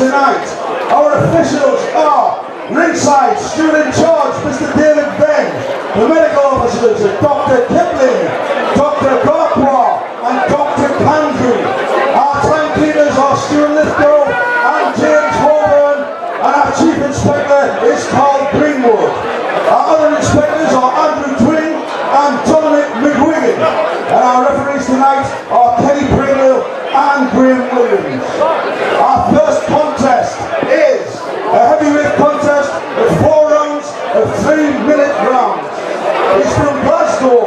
tonight. Our officials are ringside, steward in charge, Mr. David Benn. The medical officers are Dr. Kipling, Dr. Garpois, and Dr. Pandry. Our timekeepers are Stuart Lithgow and James Holborn, and our chief inspector is Carl Greenwood. Our other inspectors are Andrew Twing and Dominic McGuigan. And our referees tonight are Kenny Pringle and Graham Williams. Our first contest is a heavyweight contest with 4 rounds of 3-minute rounds. He's from Glasgow,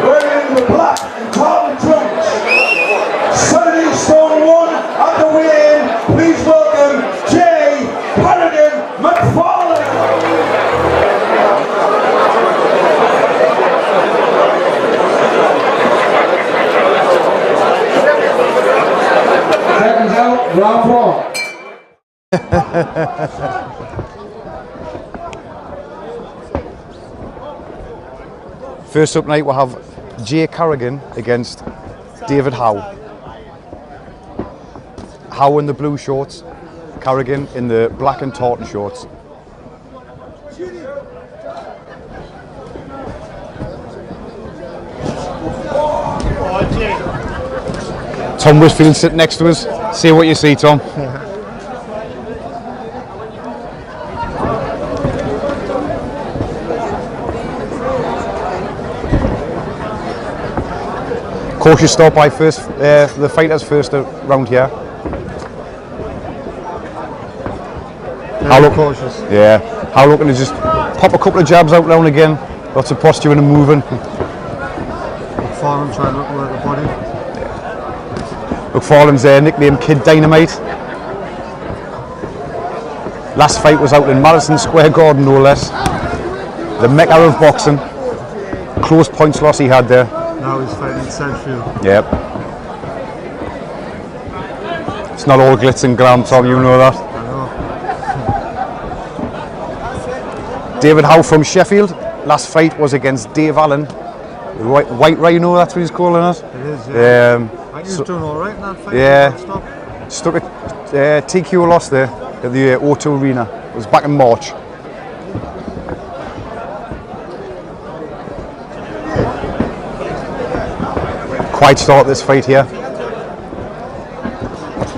wearing the black and tartan trunks. 70 stone 1 at the weigh-in. Please welcome J. Harrigan McFarlane. Seconds out, round 4. First up tonight we'll have Jay Harrigan against David Howe. Howe in the blue shorts, Harrigan in the black and tartan shorts. Tom Wishfield sitting next to us. See what you see, Tom. Cautious start by first, the fighters first round here. How cautious. Yeah. How looking to just pop a couple of jabs out now and again. Lots of posturing and moving. McFarlane trying to work the body. McFarlane's nicknamed Kid Dynamite. Last fight was out in Madison Square Garden, no less. The mecca of boxing. Close points loss he had there. Now he's fighting in Southfield. Yep. It's not all glitz and glam, Tom, you know that. I know. David Howe from Sheffield. Last fight was against Dave Allen. White Rhino, that's what he's calling it. It is, yeah. I think he was doing alright in that fight. Yeah. Stuck at TQ loss there at the O2 Arena. It was back in March. Quite start this fight here.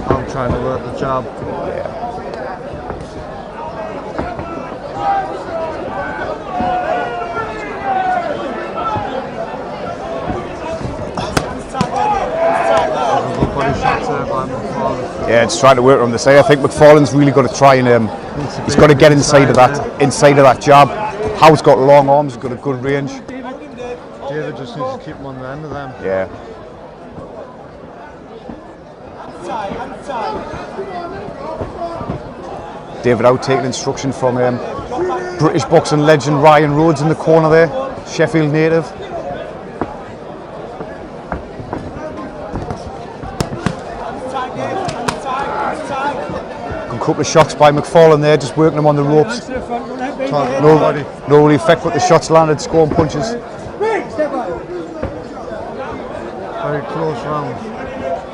I'm trying to work the jab. Yeah, it's trying to work on the side. I think McFarlane's really got to try and he's got to get inside of that jab. Howe's got long arms, got a good range. David just needs to keep him on the end of them. Yeah. David out taking instruction from British boxing legend Ryan Rhodes in the corner there, Sheffield native. A couple of shots by McFarlane there, just working him on the ropes. No real effect, but the shots landed, scoring punches. Very close round.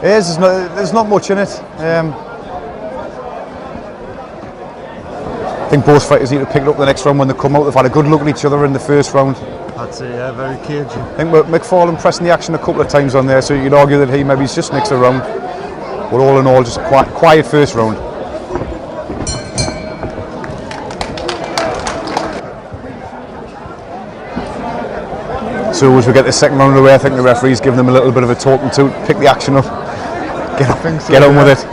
There's not much in it. I think both fighters need to pick it up the next round when they come out. They've had a good look at each other in the first round. That's it, yeah, very cagey. I think McFarlane pressing the action a couple of times on there, so you could argue that he maybe just next around. But all in all, just quiet first round. So as we get the second round away, I think the referee's giving them a little bit of a talking to, pick the action up, get on with it.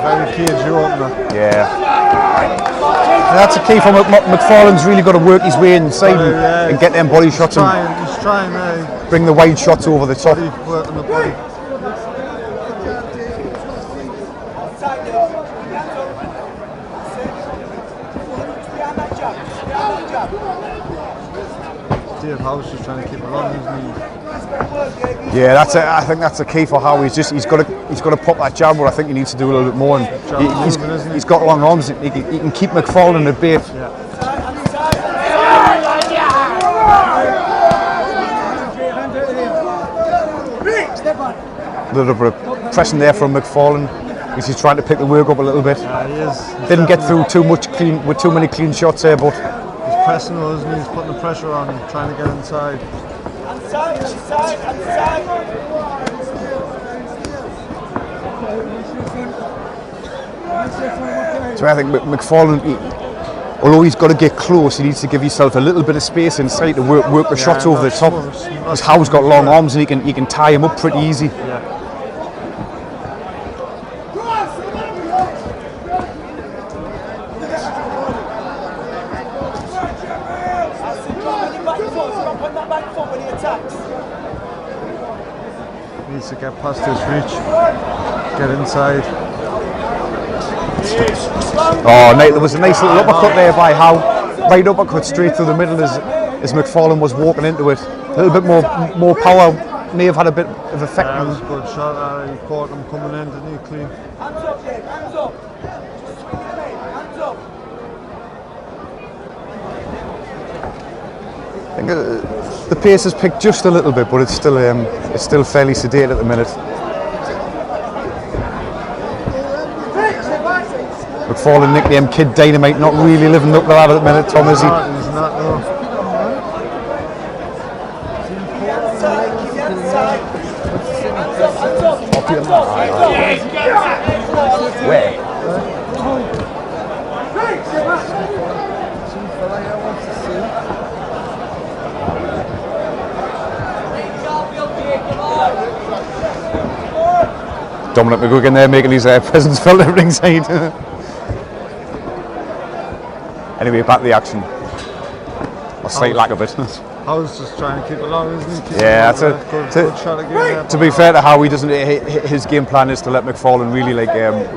Very cagey opener. Yeah. And that's a key for McFarlane's really got to work his way inside and get them body shots He's trying to bring the wide shots over the top. Working the body. Dave Howe's just trying to keep it on his knees. Yeah, I think that's a key for Howe. He's got to pop that jab, but I think he needs to do a little bit more. And he's got long arms. He can keep McFarlane at bay. Yeah. A little bit of pressing there from McFarlane. He's trying to pick the work up a little bit. Yeah, he is. Didn't get through too many clean shots there, but He's pressing those and he's putting the pressure on him, trying to get inside. So I think McFarlane, although he's got to get close, he needs to give himself a little bit of space inside to work the shots over the top. Because Howe's got long arms and he can tie him up pretty easy. Yeah. Needs to get past his reach, get inside. Oh, there was a nice little uppercut there by Howe. Right uppercut straight through the middle as McFarlane was walking into it. A little bit more power may have had a bit of effect. That was a good shot. He caught him coming in, didn't he? Clean. Hands up, Dave, hands up. Hands up. I think the pace has picked just a little bit, but it's still fairly sedate at the minute. McFarlane nicknamed Kid Dynamite, not really living up to that at the minute, Tom, is he? He's not, no. Where? Dominic McGuigan there making his presence felt at ringside. Anyway, back to the action. A slight lack of it. Howe's just trying to keep it long, isn't he? Yeah, good shot again. to be fair to Howe, he doesn't. His game plan is to let McFarlane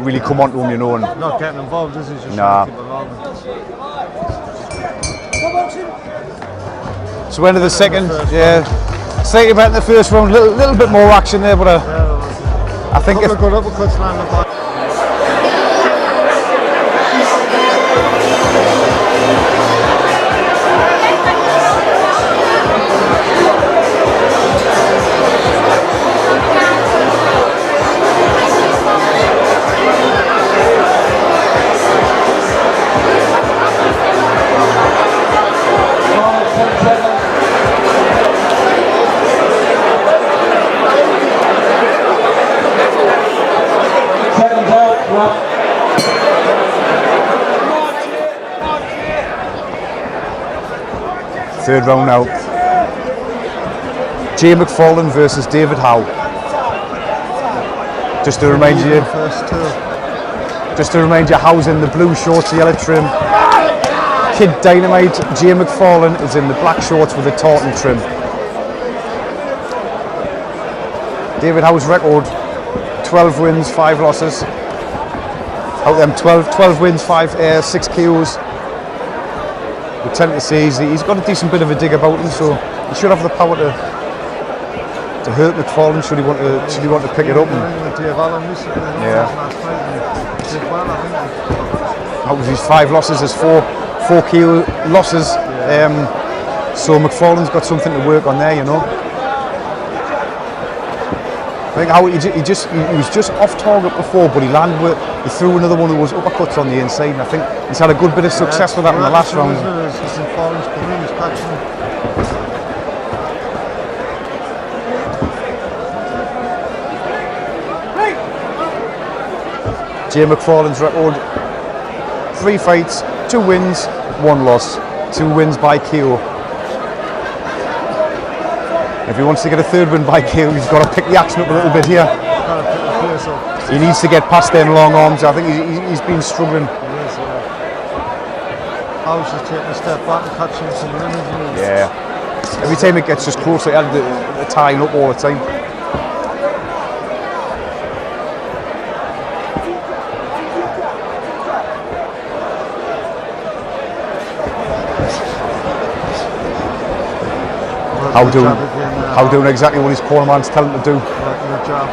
really come onto him, you know. And not getting involved, is he? Just trying to keep it long. So end of the second, slightly better in the first round. Little bit more action there, but I think a couple of good uppercuts landed by. Third round now. Jay McFarlane versus David Howe. Just to remind you, Howe's in the blue shorts, the yellow trim. Kid Dynamite, Jay McFarlane, is in the black shorts with the tartan trim. David Howe's record: 12 wins, 5 losses. Out of them 12 wins, 6 KOs. We tend to say he's got a decent bit of a dig about him, so he should have the power to hurt McFarlane should he want to pick it up. That was his 5 losses, his 4 KO losses. So McFarlane's got something to work on there, you know. I think how he was just off target before, but he threw another one of those uppercuts on the inside, and I think he's had a good bit of success with that in the last round. Jay McFarlane's record: 3 fights, 2 wins, 1 loss, 2 wins by KO. If he wants to get a 3rd win by KO, he's got to pick the action up a little bit here. He needs to get past them long arms. I think he's been struggling. Howe's just taking a step back and catching some limits. Yeah. Every time it gets just closer, he had the tying up all the time. Howe doing exactly what his corner man's telling him to do. Good job.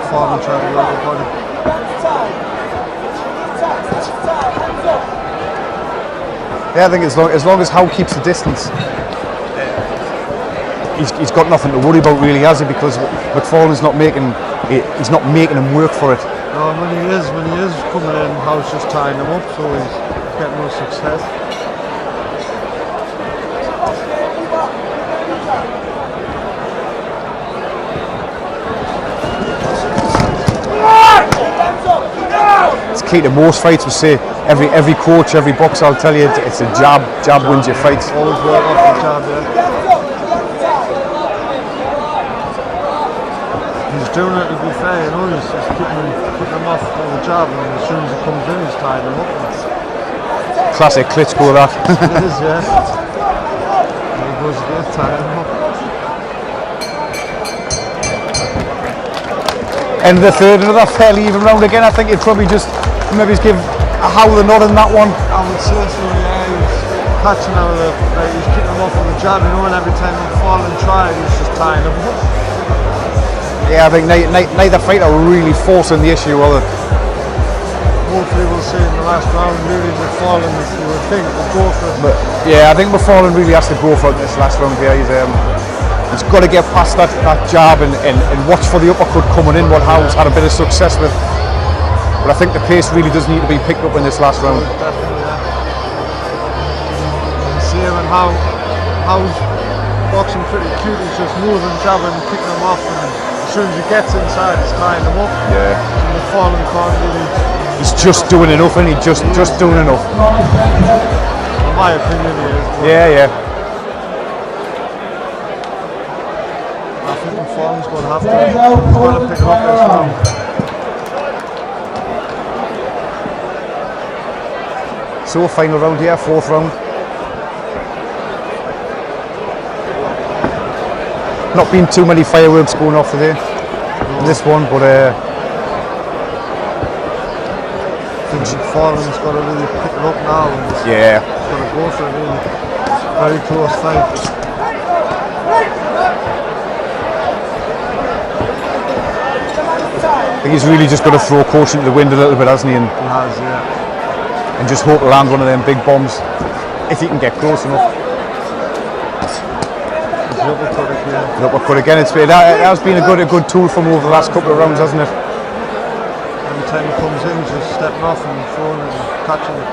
Farman trying to work the body. Yeah, I think as long as Howe keeps the distance, he's got nothing to worry about really, has he? Because McFarlane's not making him work for it. No, when he is coming in, Howe's just tying him up, so he's getting no success. It's key to most fights. We say every coach, every boxer, I'll tell you, it's a jab wins your fights. Always work off the jab, yeah. He's doing it to be fair, you know, he's keeping him off on the jab, and as soon as he comes in, he's tying him up. Classic Klitschko, that. It is, yeah. There he goes again, tying him up. End of the third, another fairly even round again. I think you'd probably just maybe give a Howe the nod in that one. I would say so, yeah. He's catching out of he's keeping him off on the jab, you know, and every time McFarlane tried, he's just tying him up. Yeah, I think neither fighter really forcing the issue, will they? Hopefully we'll see in the last round, really, McFarlane, you would think, will go for it. But yeah, I think McFarlane really has to go for it this last round here. He's got to get past that jab and watch for the uppercut coming in, what Howe's had a bit of success with. But I think the pace really does need to be picked up in this last round. Definitely, yeah. You see him and Howe's boxing pretty cute. He's just moving, jabbing, kicking him off, and as soon as he gets inside, he's tying him up. Yeah. And McFarlane can't really. He's just doing enough, and he's just doing enough. In my opinion, he is. Yeah. I think McFarlane's going to have to pick it up this round. So final round here, fourth round. Not been too many fireworks going off today in this one, but I think McFarlane's got to really pick it up now and he's got to go for it, really. Very close fight. I think he's really just got to throw caution to the wind a little bit, hasn't he? And He has, yeah. and just hope to land one of them big bombs if he can get close enough. The uppercut again. The uppercut again. That has been a good tool for him over the last couple of rounds, hasn't it? Every time he comes in, he's just stepping off and throwing it and catching it.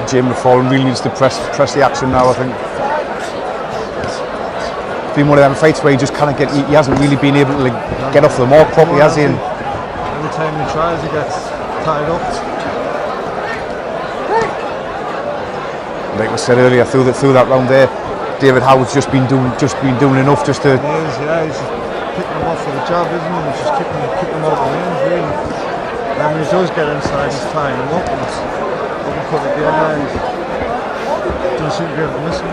McFarlane really needs to press the action now, I think. It's been one of them fights where he just kind of he hasn't really been able to get off the mark properly, has he? And every time he tries, he gets tied up. like we said earlier, through that round there, David Howe's just been doing enough just to. He is, yeah. He's just picking him off for the job, isn't he? He's just kicking him out the range, really. And when he does get inside, he's tying him up. Put it behind. Doesn't seem to be able to miss him.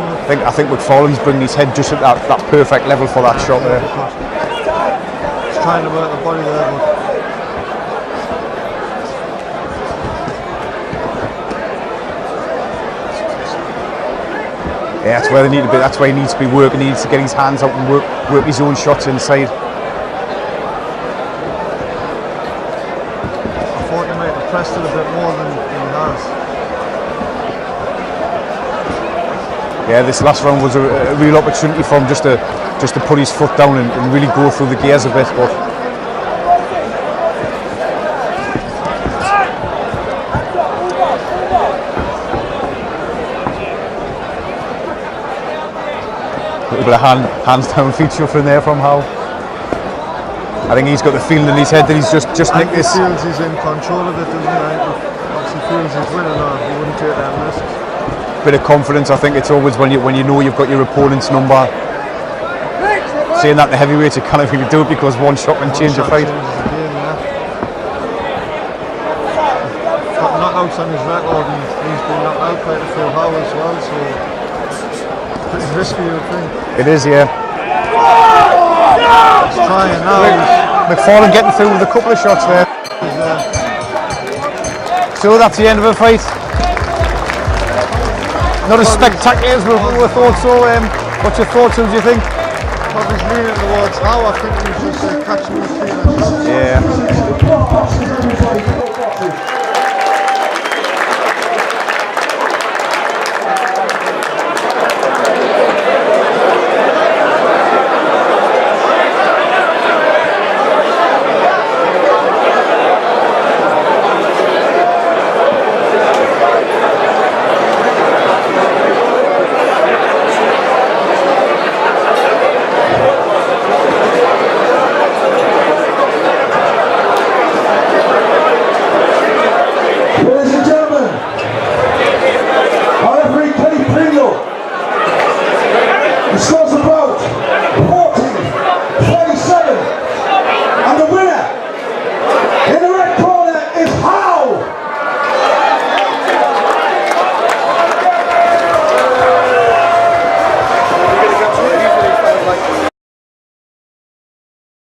I think McFarlane's bringing his head just at that perfect level for that shot there. He's trying to work the body there, but yeah, that's where they need to be. That's where he needs to be working. He needs to get his hands out and work his own shots inside. I thought he might have pressed it a bit more than he has. Yeah, this last round was a real opportunity for him just to put his foot down and really go through the gears a bit. But a little bit of hands down, feet shuffling there from Howe. I think he's got the feeling in his head that he's just nicked this. He feels he's in control of it, doesn't he? Obviously feels he's winning, or he wouldn't take that risk. Bit of confidence. I think it's always when you know you've got your opponent's number. Saying that the heavyweights, you can't really do it because one shot can change a fight. He's got knockouts on his record, and he's been knocked out quite a few Howe as well, so it's pretty risky, I think. It is, yeah. He's trying now. McFarlane getting through with a couple of shots there. So that's the end of the fight. Not as spectacular as we thought so. What's your thoughts? Who do you think? Probably leaning towards Howe. I think he was just catching his feet and shots. Yeah.